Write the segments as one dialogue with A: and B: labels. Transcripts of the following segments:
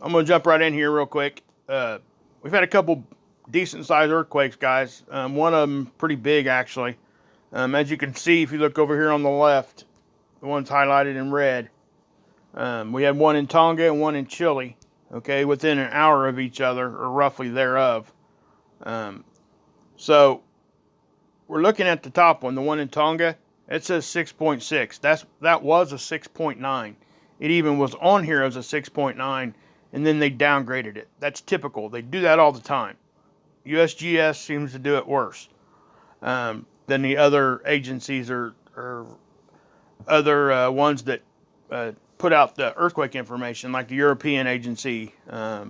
A: I'm going to jump right in here real quick. We've had a couple decent sized earthquakes, guys. One of them pretty big, actually. As you can see, if you look over here on the left, the one's highlighted in red. We had one in Tonga and one in Chile, okay, within an hour of each other, or roughly thereof. So we're looking at the top one, the one in Tonga. It says 6.6. That was a 6.9. It even was on here as a 6.9, and then they downgraded it. That's typical. They do that all the time. USGS seems to do it worse than the other agencies or other ones that put out the earthquake information, like the European agency. I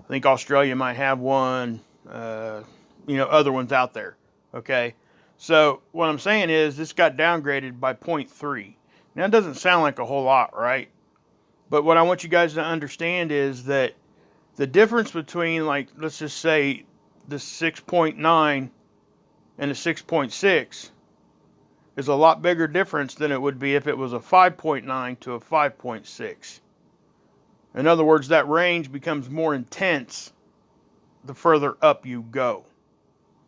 A: think Australia might have one. Other ones out there. Okay, so what I'm saying is this got downgraded by 0.3. Now, it doesn't sound like a whole lot, right? But what I want you guys to understand is that the difference between, like, let's just say the 6.9 and the 6.6 is a lot bigger difference than it would be if it was a 5.9 to a 5.6. In other words, that range becomes more intense the further up you go.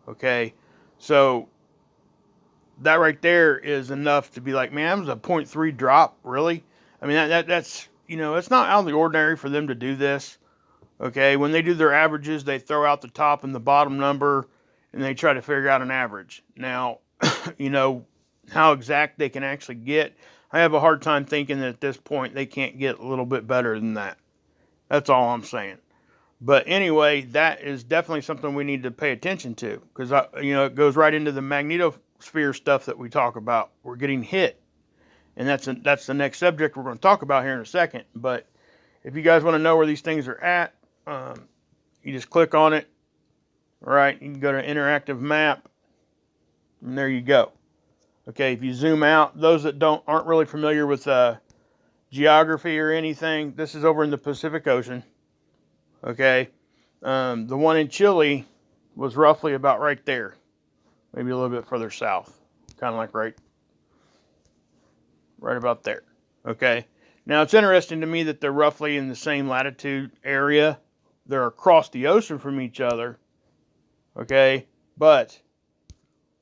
A: Okay, so that right there is enough to be like, man, that was a 0.3 drop, really? I mean, that's, it's not out of the ordinary for them to do this. Okay, when they do their averages, they throw out the top and the bottom number, and they try to figure out an average. Now, how exact they can actually get, I have a hard time thinking that at this point they can't get a little bit better than that. That's all I'm saying. But anyway, that is definitely something we need to pay attention to, because it goes right into the magnetosphere stuff that we talk about. We're getting hit, and that's the next subject we're going to talk about here in a second. But if you guys want to know where these things are at, you just click on it. All right, you can go to interactive map, and there you go. Okay, if you zoom out, those that aren't really familiar with geography or anything, this is over in the Pacific Ocean. Okay, the one in Chile was roughly about right there, maybe a little bit further south, kind of like right about there. Okay, now it's interesting to me that they're roughly in the same latitude area. They're across the ocean from each other. Okay, but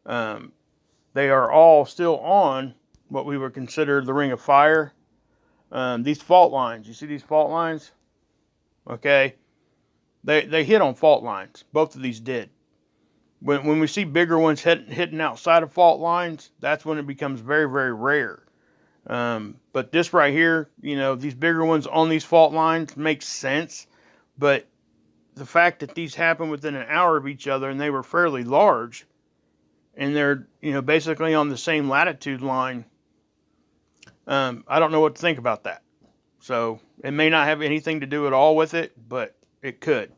A: they are all still on what we would consider the Ring of Fire. These fault lines, you see these fault lines? Okay. They hit on fault lines. Both of these did. When we see bigger ones hitting outside of fault lines, that's when it becomes very, very rare. But this right here, these bigger ones on these fault lines makes sense. But the fact that these happen within an hour of each other, and they were fairly large, and they're basically on the same latitude line, I don't know what to think about that. So it may not have anything to do at all with it, but it could.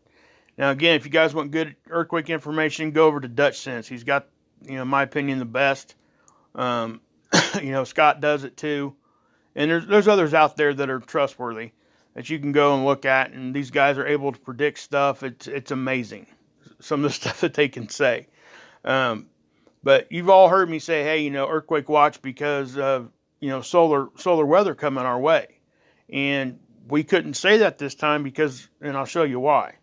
A: Now, again, if you guys want good earthquake information, go over to Dutch Sense. He's got, in my opinion, the best. Scott does it too. And there's others out there that are trustworthy that you can go and look at. And these guys are able to predict stuff. It's amazing, some of the stuff that they can say. But you've all heard me say, hey, earthquake watch because of, solar weather coming our way. And we couldn't say that this time because, and I'll show you why.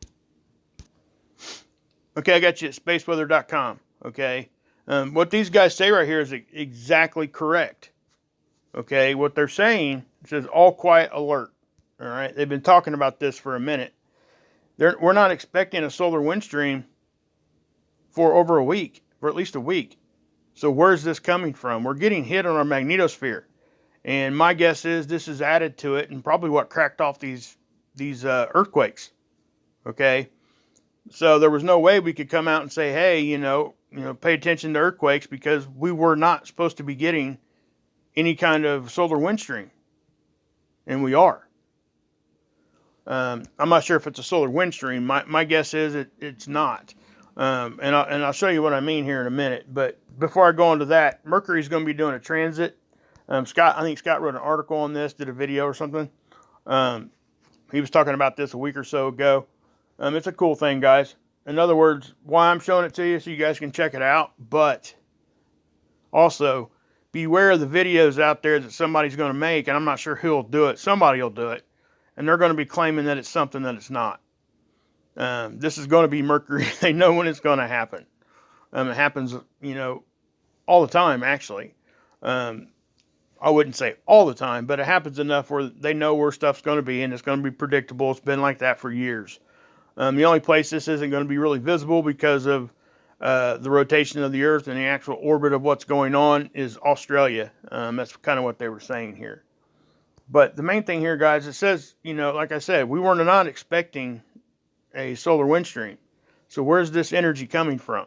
A: Okay, I got you at spaceweather.com. Okay, what these guys say right here is exactly correct. Okay, what they're saying, it says all quiet alert. All right, they've been talking about this for a minute. We're not expecting a solar wind stream for over a week, for at least a week. So where's this coming from? We're getting hit on our magnetosphere. And my guess is this is added to it and probably what cracked off these earthquakes. Okay, so there was no way we could come out and say, hey, pay attention to earthquakes, because we were not supposed to be getting any kind of solar wind stream, and we are. I'm not sure if it's a solar wind stream. My guess is it's not. And I'll show you what I mean here in a minute. But before I go into that, Mercury's going to be doing a transit. I think Scott wrote an article on this, did a video or something. He was talking about this a week or so ago. It's a cool thing, guys. In other words, why I'm showing it to you so you guys can check it out. But also, beware of the videos out there that somebody's going to make, and I'm not sure who'll do it. Somebody will do it. and they're going to be claiming that it's something that it's not. This is going to be Mercury. They know when it's going to happen. It happens, all the time, actually. I wouldn't say all the time, but it happens enough where they know where stuff's going to be, and it's going to be predictable. It's been like that for years. The only place this isn't going to be really visible because of the rotation of the Earth and the actual orbit of what's going on is Australia. That's kind of what they were saying here. But the main thing here, guys, it says, like I said, we were not expecting a solar wind stream. So where's this energy coming from?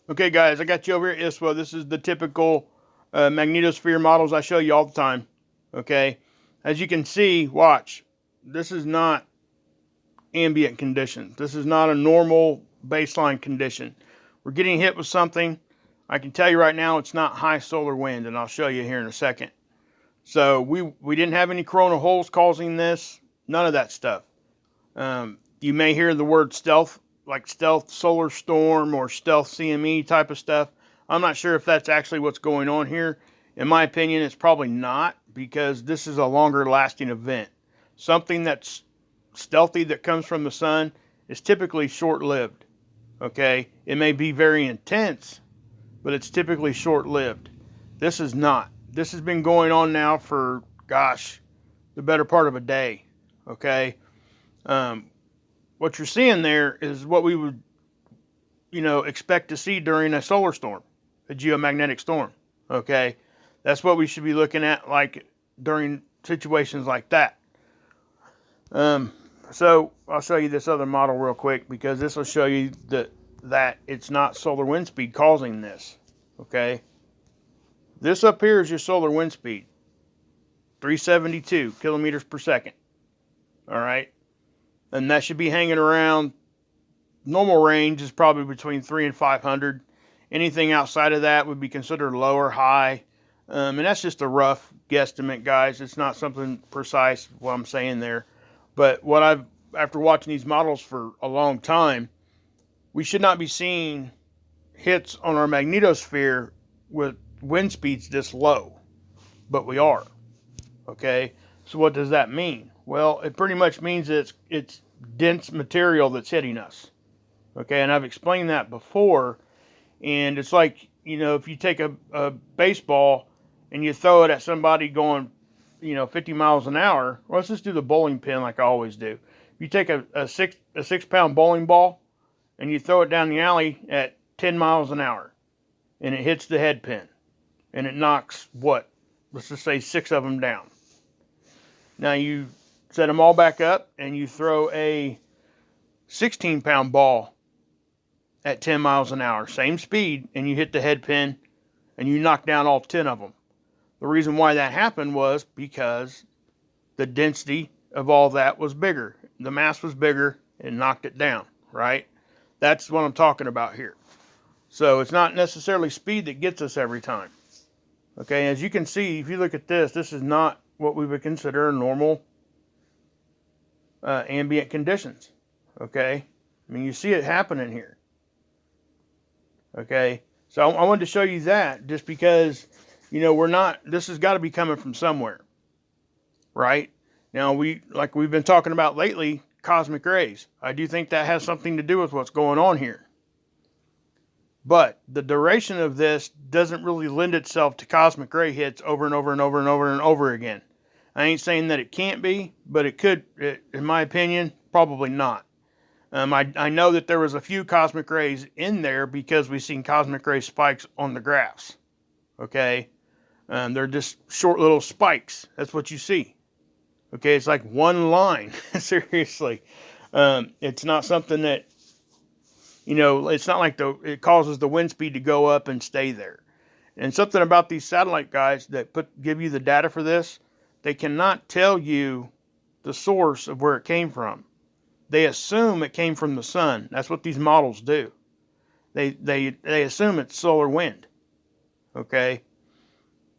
A: Okay, guys, I got you over here at ISWA. This is the typical magnetosphere models I show you all the time. Okay, as you can see, watch. This is not ambient conditions. This is not a normal baseline condition. We're getting hit with something. I can tell you right now it's not high solar wind, and I'll show you here in a second. So we didn't have any coronal holes causing this. None of that stuff. You may hear the word stealth, like stealth solar storm or stealth CME type of stuff. I'm not sure if that's actually what's going on here. In my opinion, it's probably not, because this is a longer lasting event. Something that's stealthy that comes from the sun is typically short-lived. Okay, it may be very intense, but it's typically short-lived. This is not. This has been going on now for, gosh, the better part of a day. Okay, what you're seeing there is what we would, expect to see during a solar storm, a geomagnetic storm. Okay, that's what we should be looking at, like during situations like that. So I'll show you this other model real quick, because this will show you that it's not solar wind speed causing this. Okay, this up here is your solar wind speed, 372 kilometers per second. All right, and that should be hanging around. Normal range is probably between 300 and 500. Anything outside of that would be considered low or high. And that's just a rough guesstimate, guys. It's not something precise what I'm saying there. But after watching these models for a long time, we should not be seeing hits on our magnetosphere with wind speeds this low. But we are. Okay? So what does that mean? Well, it pretty much means that it's dense material that's hitting us. Okay, and I've explained that before. And it's like, if you take a baseball and you throw it at somebody going, 50 miles an hour. Well, let's just do the bowling pin like I always do. You take a 6-pound bowling ball and you throw it down the alley at 10 miles an hour, and it hits the head pin, and it knocks let's just say 6 of them down. Now you set them all back up and you throw a 16-pound ball at 10 miles an hour, same speed, and you hit the head pin and you knock down all 10 of them. The reason why that happened was because the density of all that was bigger. The mass was bigger and knocked it down, right? That's what I'm talking about here. So it's not necessarily speed that gets us every time. Okay, as you can see, if you look at this, this is not what we would consider normal ambient conditions. Okay, I mean, you see it happening here. Okay, so I wanted to show you that just because, this has got to be coming from somewhere, right? Now, like we've been talking about lately, cosmic rays. I do think that has something to do with what's going on here. But the duration of this doesn't really lend itself to cosmic ray hits over and over and over and over and over again. I ain't saying that it can't be, but it could, in my opinion, probably not. I know that there was a few cosmic rays in there because we've seen cosmic ray spikes on the graphs. Okay? They're just short little spikes. That's what you see. Okay? It's like one line. Seriously. It's not something that, it's not like it causes the wind speed to go up and stay there. And something about these satellite guys that give you the data for this, they cannot tell you the source of where it came from. They assume it came from the sun. That's what these models do. They assume it's solar wind. Okay?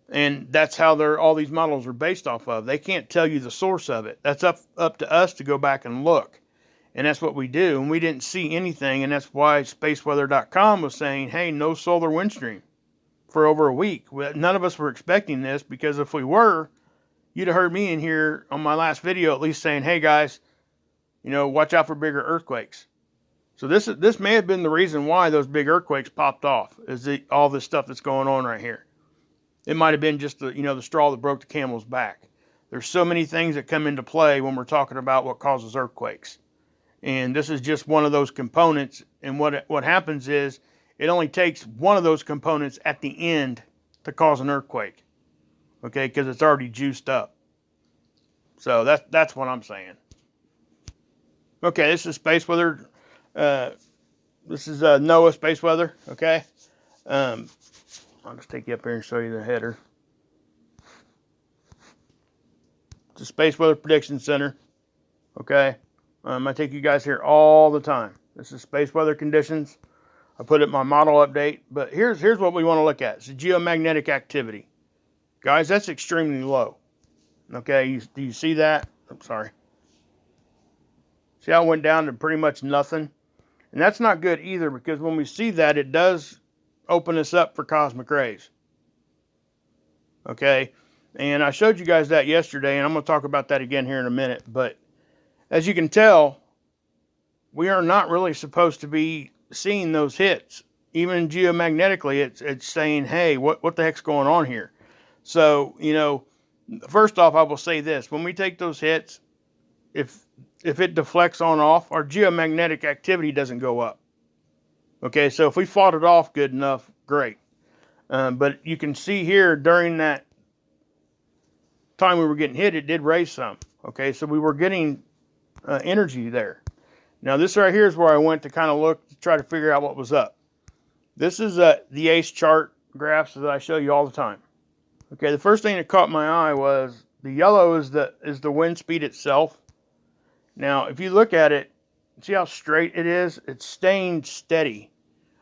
A: And that's how all these models are based off of. They can't tell you the source of it. That's up to us to go back and look. And that's what we do. And we didn't see anything. And that's why spaceweather.com was saying, hey, no solar wind stream for over a week. None of us were expecting this, because if we were, you'd have heard me in here on my last video at least saying, hey guys, you know, watch out for bigger earthquakes. So this may have been the reason why those big earthquakes popped off, is all this stuff that's going on right here. It might have been just the, you know, the straw that broke the camel's back. There's so many things that come into play when we're talking about what causes earthquakes. And this is just one of those components. And what happens is it only takes one of those components at the end to cause an earthquake. Okay, because it's already juiced up. So that's what I'm saying. Okay, this is space weather. This is NOAA space weather. Okay, I'll just take you up here and show you the header. It's a Space Weather Prediction Center. Okay, I take you guys here all the time. This is space weather conditions. I put it in my model update, but here's what we want to look at. It's the geomagnetic activity. Guys, that's extremely low. Okay, do you see that? I'm sorry. See how it went down to pretty much nothing? And that's not good either, because when we see that, it does open us up for cosmic rays. Okay, and I showed you guys that yesterday, and I'm going to talk about that again here in a minute. But as you can tell, we are not really supposed to be seeing those hits. Even geomagnetically, it's saying, hey, what the heck's going on here? So, you know, first off, I will say this. When we take those hits, if it deflects on off, our geomagnetic activity doesn't go up. Okay, so if we fought it off good enough, great. But you can see here during that time we were getting hit, it did raise some. Okay, so we were getting energy there. Now this right here is where I went to kind of look to try to figure out what was up. This is the ACE chart graphs that I show you all the time. Okay, the first thing that caught my eye was the yellow is the wind speed itself. Now, if you look at it, see how straight it is? It's staying steady.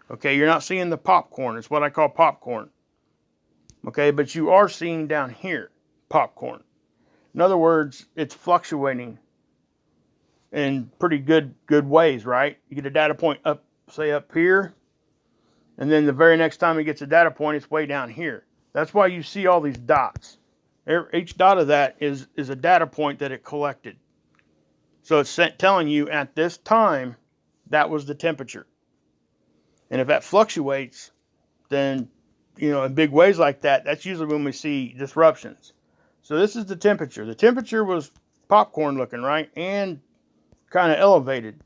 A: Okay, you're not seeing the popcorn. It's what I call popcorn. Okay, but you are seeing down here popcorn. In other words, it's fluctuating in pretty good ways, right? You get a data point up, say up here, and then the very next time it gets a data point, it's way down here. That's why you see all these dots. Each dot of that is a data point that it collected. So it's telling you at this time, that was the temperature. And if that fluctuates, then, you know, in big ways like that, that's usually when we see disruptions. So this is the temperature. The temperature was popcorn looking, right? And kind of elevated.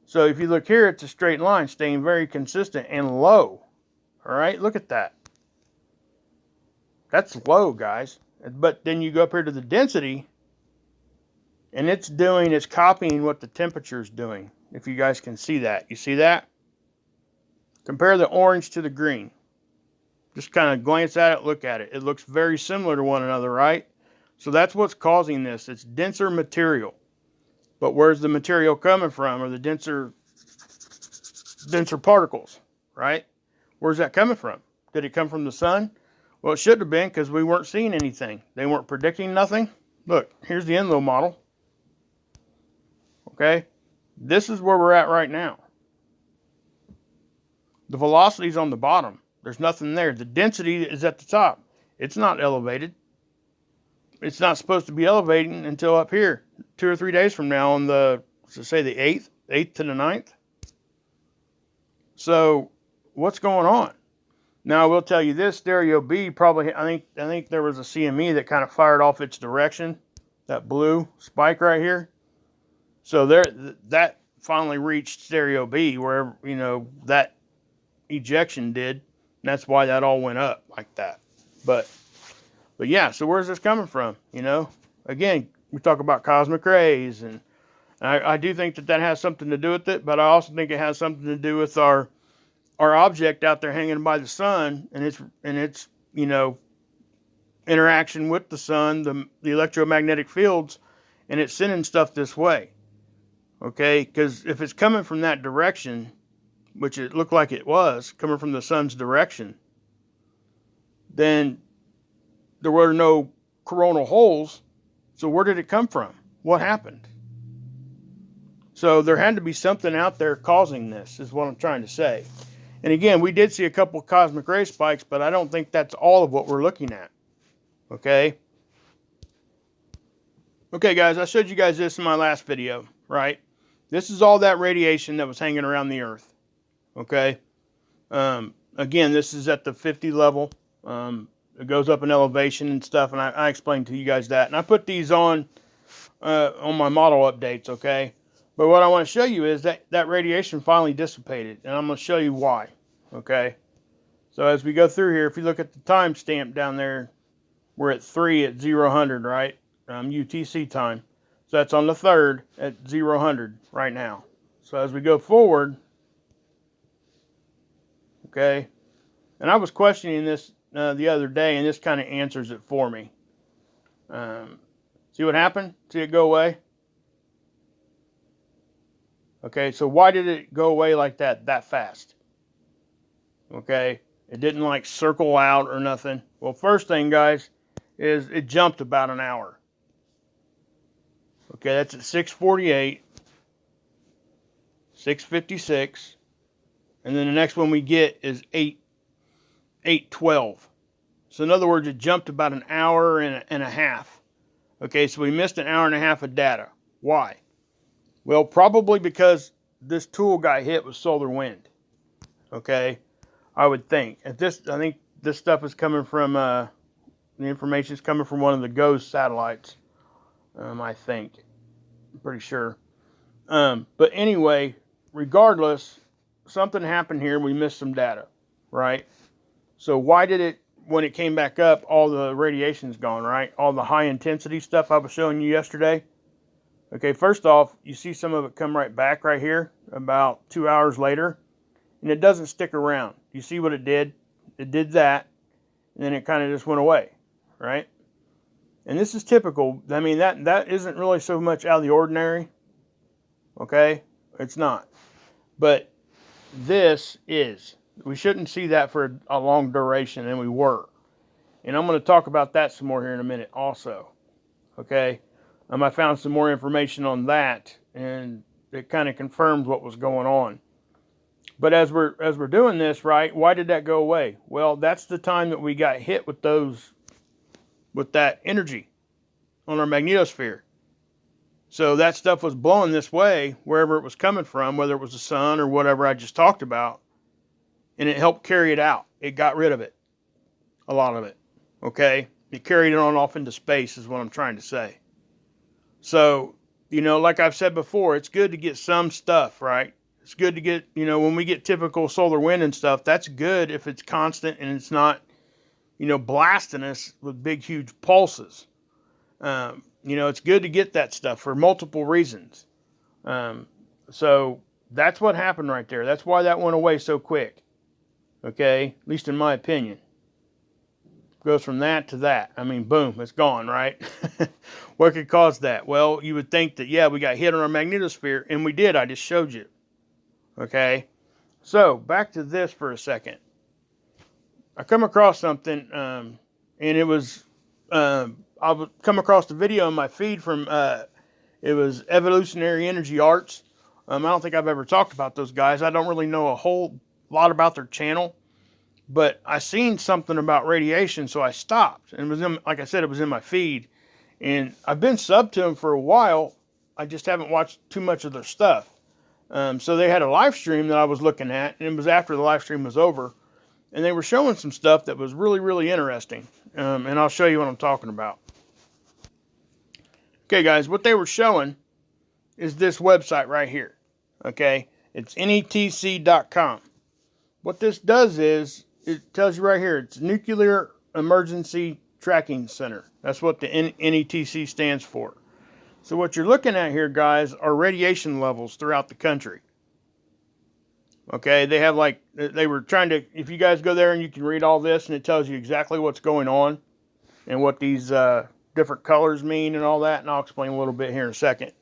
A: So if you look here, it's a straight line, staying very consistent and low. All right, look at that. That's low, guys. But then you go up here to the density, and it's copying what the temperature is doing. If you guys can see that. You see that? Compare the orange to the green. Just kind of glance at it, look at it. It looks very similar to one another, right? So that's what's causing this. It's denser material. But where's the material coming from? Or the denser particles, right? Where's that coming from? Did it come from the sun? Well, it should have been, because we weren't seeing anything. They weren't predicting nothing. Look, here's the Enlow model. Okay? This is where we're at right now. The velocity's on the bottom. There's nothing there. The density is at the top. It's not elevated. It's not supposed to be elevating until up here, 2 or 3 days from now on the 8th to the 9th. So what's going on? Now, I will tell you this, Stereo B probably, I think there was a CME that kind of fired off its direction, that blue spike right here. So that finally reached Stereo B, wherever, you know, that ejection did. And that's why that all went up like that. But yeah, so where's this coming from? You know, again, we talk about cosmic rays, and I do think that has something to do with it, but I also think it has something to do with our object out there hanging by the sun, and its you know, interaction with the sun, the electromagnetic fields, and it's sending stuff this way. Okay, because if it's coming from that direction, which it looked like it was coming from the sun's direction, then there were no coronal holes. So where did it come from? What happened? So there had to be something out there causing this, is what I'm trying to say. And again, we did see a couple of cosmic ray spikes, but I don't think that's all of what we're looking at. Okay? Okay, guys, I showed you guys this in my last video, right? This is all that radiation that was hanging around the Earth, okay? Again, this is at the 50 level. It goes up in elevation and stuff, and I explained to you guys that. And I put these on my model updates, okay? But what I want to show you is that radiation finally dissipated, and I'm going to show you why, okay? So as we go through here, if you look at the timestamp down there, we're at 3 at 0, right? UTC time. So that's on the 3rd at 0 right now. So as we go forward, okay, and I was questioning this the other day, and this kind of answers it for me. See what happened? See it go away? Okay, so why did it go away like that fast? Okay, it didn't like circle out or nothing. Well, first thing, guys, is it jumped about an hour. Okay, that's at 6:48, 6:56, and then the next one we get is 8:12. So in other words, it jumped about an hour and a half. Okay, so we missed an hour and a half of data. Why? Well, probably because this tool got hit with solar wind. Okay, I would think. I think this stuff is coming from the information is coming from one of the GOES satellites. I think, I'm pretty sure. But anyway, regardless, something happened here. We missed some data, right? So why did it, when it came back up, all the radiation's gone, right? All the high intensity stuff I was showing you yesterday. Okay, first off, you see some of it come right back right here about 2 hours later, and it doesn't stick around. You see what it did? It did that, and then it kind of just went away, right? And this is typical. I mean, that isn't really so much out of the ordinary. Okay? It's not. But this is. We shouldn't see that for a long duration, and we were. And I'm going to talk about that some more here in a minute also. Okay? I found some more information on that, and it kind of confirms what was going on. But as we're doing this, right, why did that go away? Well, that's the time that we got hit with that energy on our magnetosphere. So that stuff was blowing this way, wherever it was coming from, whether it was the sun or whatever I just talked about, and it helped carry it out. It got rid of it, a lot of it, okay? It carried it on off into space is what I'm trying to say. So, like I've said before, it's good to get some stuff, right? It's good to get, when we get typical solar wind and stuff, that's good if it's constant and it's not, blasting us with big, huge pulses. It's good to get that stuff for multiple reasons. So that's what happened right there. That's why that went away so quick. Okay? At least in my opinion. Goes from that to that. I mean, boom, it's gone, right? What could cause that? Well, you would think that, yeah, we got hit on our magnetosphere, and we did. I just showed you. Okay? So, back to this for a second. I come across something, and it was, I've come across the video in my feed from, it was Evolutionary Energy Arts. I don't think I've ever talked about those guys. I don't really know a whole lot about their channel. But I seen something about radiation, so I stopped. And it was like I said, it was in my feed. And I've been subbed to them for a while. I just haven't watched too much of their stuff. So they had a live stream that I was looking at, and it was after the live stream was over. And they were showing some stuff that was really, really interesting. And I'll show you what I'm talking about. Okay, guys, what they were showing is this website right here. Okay, it's netc.com. What this does is, it tells you right here, it's Nuclear Emergency Tracking Center. That's what the NETC stands for. So what you're looking at here, guys, are radiation levels throughout the country. Okay, they have they were trying to, if you guys go there and you can read all this, and it tells you exactly what's going on and what these different colors mean and all that, and I'll explain a little bit here in a second.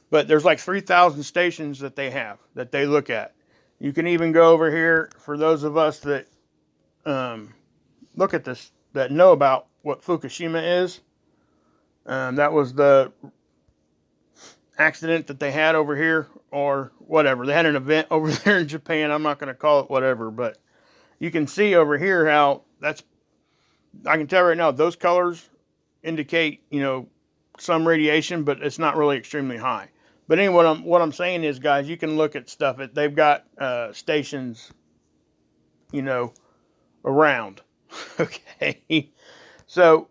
A: But there's like 3,000 stations that they have, that they look at. You can even go over here, for those of us that look at this, that know about what Fukushima is. That was the accident that they had over here, or whatever. They had an event over there in Japan. I'm not going to call it whatever, but you can see over here how I can tell right now, those colors indicate, some radiation, but it's not really extremely high. But anyway, what I'm saying is, guys, you can look at stuff. They've got stations, you know, around. Okay. So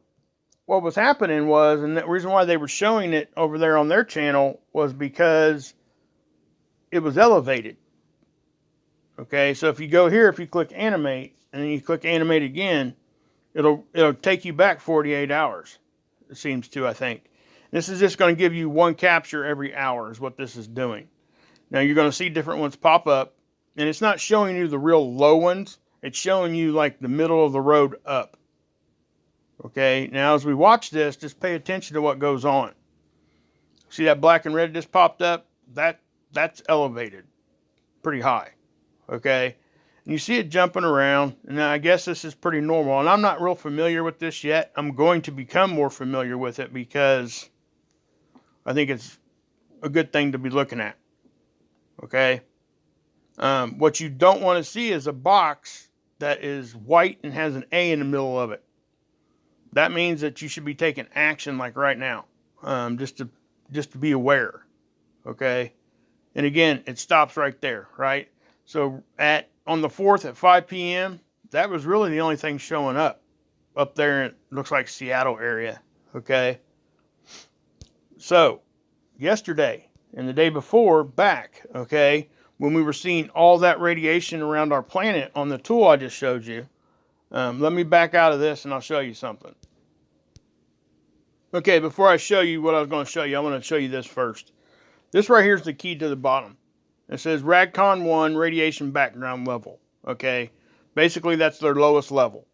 A: what was happening was, and the reason why they were showing it over there on their channel was because it was elevated. Okay. So if you go here, if you click animate and then you click animate again, it'll take you back 48 hours. It seems to, I think. This is just going to give you one capture every hour is what this is doing. Now you're going to see different ones pop up, and it's not showing you the real low ones. It's showing you like the middle of the road up. Okay, now as we watch this, just pay attention to what goes on. See that black and red just popped up? That's elevated pretty high. Okay, and you see it jumping around, and I guess this is pretty normal. And I'm not real familiar with this yet. I'm going to become more familiar with it because I think it's a good thing to be looking at. Okay. What you don't want to see is a box that is white and has an A in the middle of it. That means that you should be taking action like right now. Just to be aware. Okay. And again, it stops right there, right? So on the 4th at 5 p.m., that was really the only thing showing up there. It looks like Seattle area. Okay. So yesterday and the day before back, okay, when we were seeing all that radiation around our planet on the tool I just showed you, let me back out of this and I'll show you something. Okay, before I show you what I was going to show you, I want to show you this first. This right here is the key to the bottom. It says RADCON 1 radiation background level. Okay, basically that's their lowest level.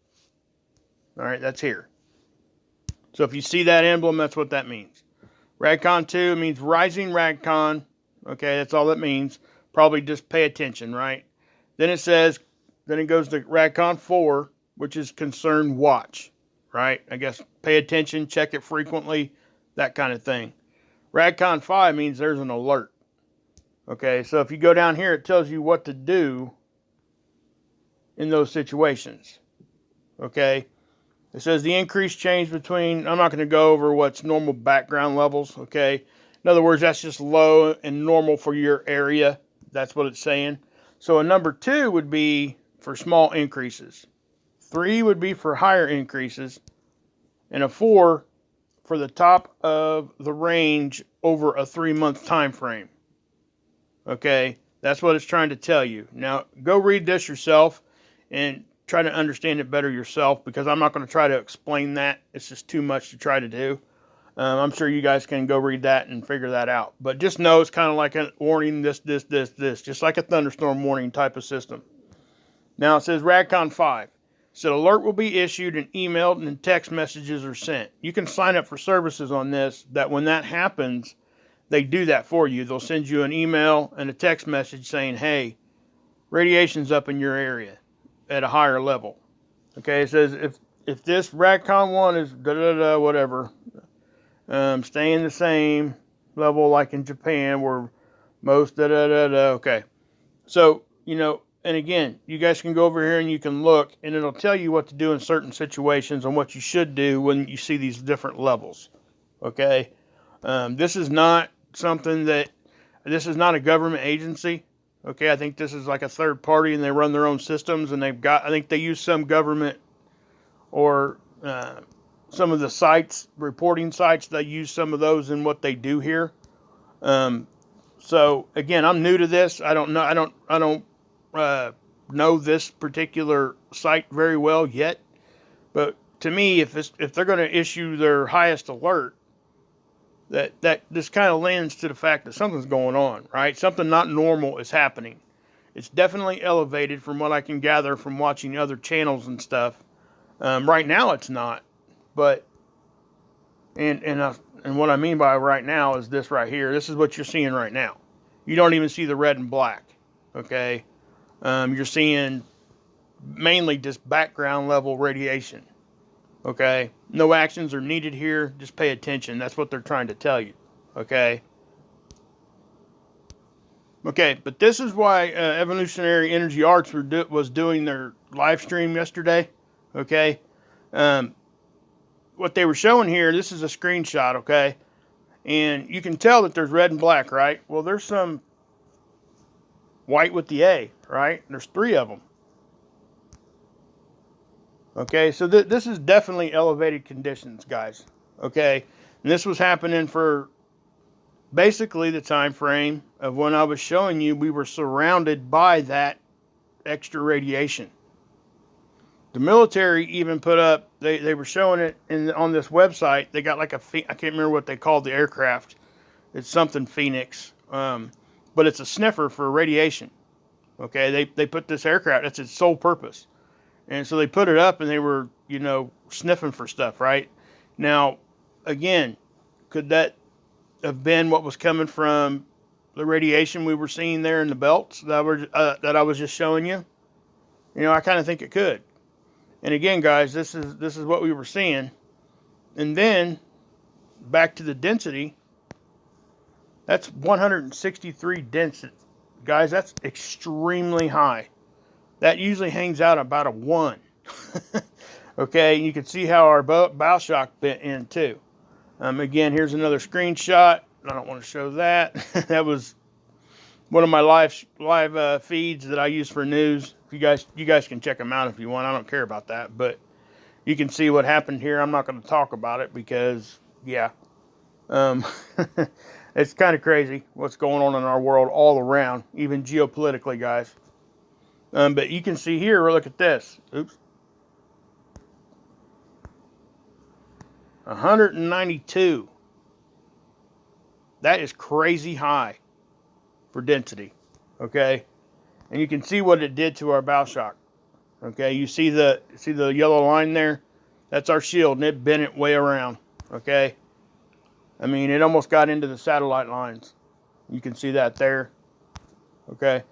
A: All right, that's here. So if you see that emblem, that's what that means. RADCON 2 means rising RADCON. Okay, that's all that means. Probably just pay attention, right? Then it goes to RADCON 4, which is concern watch, right? I guess pay attention, check it frequently, that kind of thing. RADCON 5 means there's an alert. Okay, so if you go down here, it tells you what to do in those situations. Okay, it says the increased change between, I'm not going to go over what's normal background levels, okay? In other words, that's just low and normal for your area. That's what it's saying. So a number 2 would be for small increases. 3 would be for higher increases. And a 4 for the top of the range over a 3-month time frame. Okay, that's what it's trying to tell you. Now, go read this yourself and try to understand it better yourself, because I'm not going to try to explain that. It's just too much to try to do. I'm sure you guys can go read that and figure that out. But just know it's kind of like a warning, this, just like a thunderstorm warning type of system. Now it says RADCON 5. So alert will be issued and emailed and text messages are sent. You can sign up for services on this that when that happens, they do that for you. They'll send you an email and a text message saying, hey, radiation's up in your area at a higher level. Okay, it says if this RADCON 1 is whatever, staying the same level like in Japan where most okay. So, and again, you guys can go over here and you can look and it'll tell you what to do in certain situations and what you should do when you see these different levels. Okay. This is not this is not a government agency. Okay. I think this is like a third party and they run their own systems, and I think they use some government or, some of the sites, reporting sites, they use some of those in what they do here. So again, I'm new to this. I don't know this particular site very well yet, but to me, if they're going to issue their highest alert, that this kind of lends to the fact that something's going on, right? Something not normal is happening. It's definitely elevated from what I can gather from watching other channels and stuff. Right now, it's not, but and what I mean by right now is this right here. This is what you're seeing right now. You don't even see the red and black. Okay. You're seeing mainly just background level radiation. Okay. No actions are needed here. Just pay attention. That's what they're trying to tell you. Okay. Okay. But this is why Evolutionary Energy Arts was doing their live stream yesterday. Okay. What they were showing here, this is a screenshot. Okay. And you can tell that there's red and black, right? Well, there's some white with the A, right? There's 3 of them. Okay, so this is definitely elevated conditions, guys. Okay, and this was happening for basically the time frame of when I was showing you we were surrounded by that extra radiation. The military even put up, they were showing it on this website. They got like I can't remember what they called the aircraft. It's something Phoenix, but it's a sniffer for radiation. Okay, they put this aircraft, that's its sole purpose. And so they put it up and they were, sniffing for stuff, right? Now, again, could that have been what was coming from the radiation we were seeing there in the belts that I was just showing you? I kind of think it could. And again, guys, this is what we were seeing. And then back to the density. That's 163 density. Guys, that's extremely high. That usually hangs out about a 1. Okay, you can see how our bow shock bent in too. Again, here's another screenshot. I don't want to show that. That was one of my live feeds that I use for news. You guys can check them out if you want. I don't care about that, but you can see what happened here. I'm not going to talk about it because, yeah, it's kind of crazy what's going on in our world all around, even geopolitically, guys. But you can see here, look at this. Oops. 192. That is crazy high for density. Okay? And you can see what it did to our bow shock. Okay? You see the yellow line there? That's our shield, and it bent it way around. Okay? I mean, it almost got into the satellite lines. You can see that there. Okay?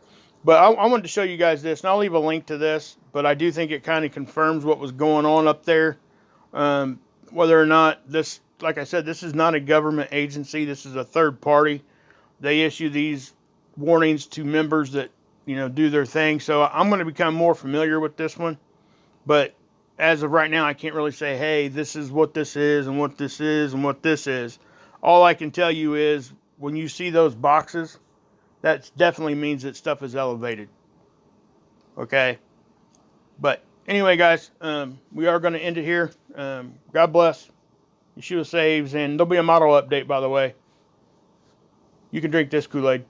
A: But I wanted to show you guys this, and I'll leave a link to this, but I do think it kind of confirms what was going on up there. Whether or not this, like I said, this is not a government agency. This is a third party. They issue these warnings to members that, do their thing. So I'm going to become more familiar with this one. But as of right now, I can't really say, hey, this is what this is and what this is and what this is. All I can tell you is when you see those boxes, that definitely means that stuff is elevated. Okay? But anyway, guys, we are going to end it here. God bless. Yeshua saves. And there'll be a model update, by the way. You can drink this Kool-Aid.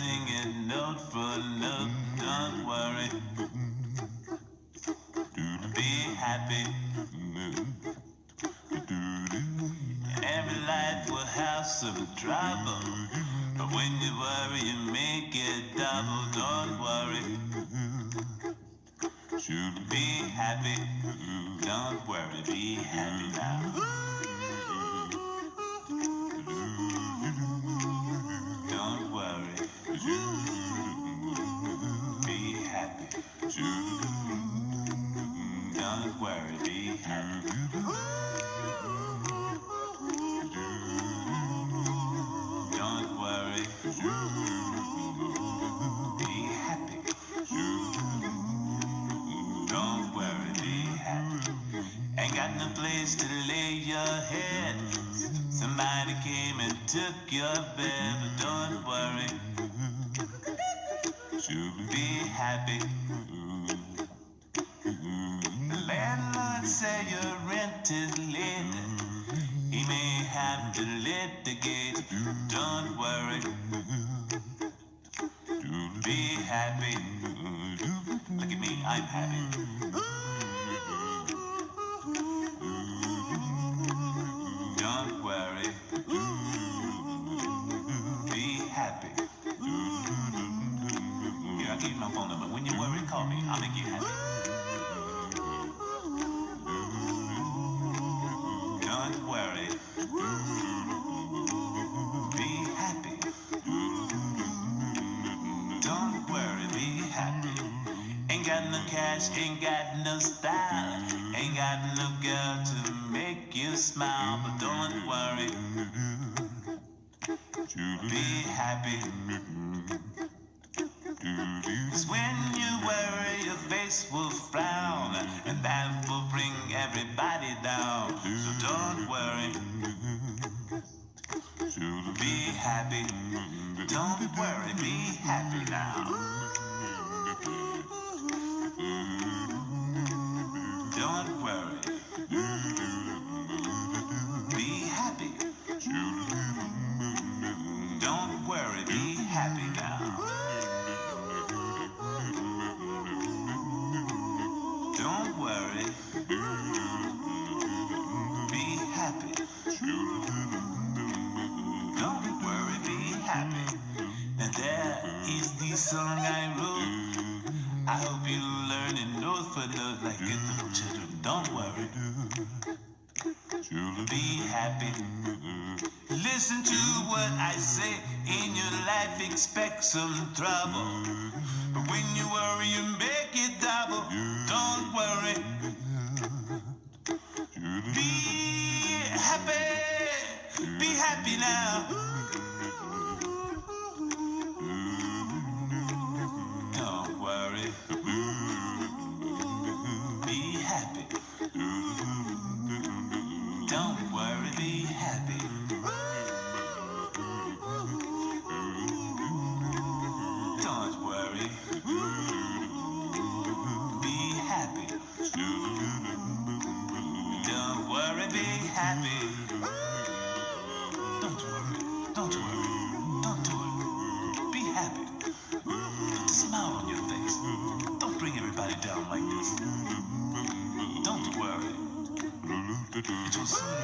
B: sing it note for note. Don't worry. Be happy. Every life will have some trouble, but when you worry, you make it double. Don't worry. Be happy. Don't worry. Be happy now. Don't worry. Be happy. Don't worry. Be happy. Don't worry. Be happy. Don't worry. Be happy. Ain't got no place to lay your head. Somebody came and took your bed, but don't worry. Be happy. The landlord say your rent is late. He may have to litigate. Don't worry. Be happy. Look at me, I'm happy. Don't worry. Be happy. Here, I'll give you my phone number. When you worry, call me. I'll make you happy. Don't worry. Be happy. Don't worry, be happy. Ain't got no cash, ain't got no style. Ain't got no girl to make you smile, but don't worry. Be happy. 'Cause when you worry, your face will frown, and that will bring everybody down. So don't worry. Be happy. Don't worry, be happy now. Don't worry. Be happy. Don't worry, be happy now. Don't worry. Be happy. Don't worry, be happy. And there is the song I wrote. I hope you learn it note for note like good little children. Don't worry. Be happy. Listen to what I say. In your life expect some trouble, but when you worry you make it double. Don't worry. Be happy. Be happy now. Don't worry. Be happy. Don't worry, be happy. Don't worry. Be happy. Don't worry, be happy. Don't worry. Don't worry. Don't worry. Be happy. Put a smile on your face. Don't bring everybody down like this. Don't worry. It will soon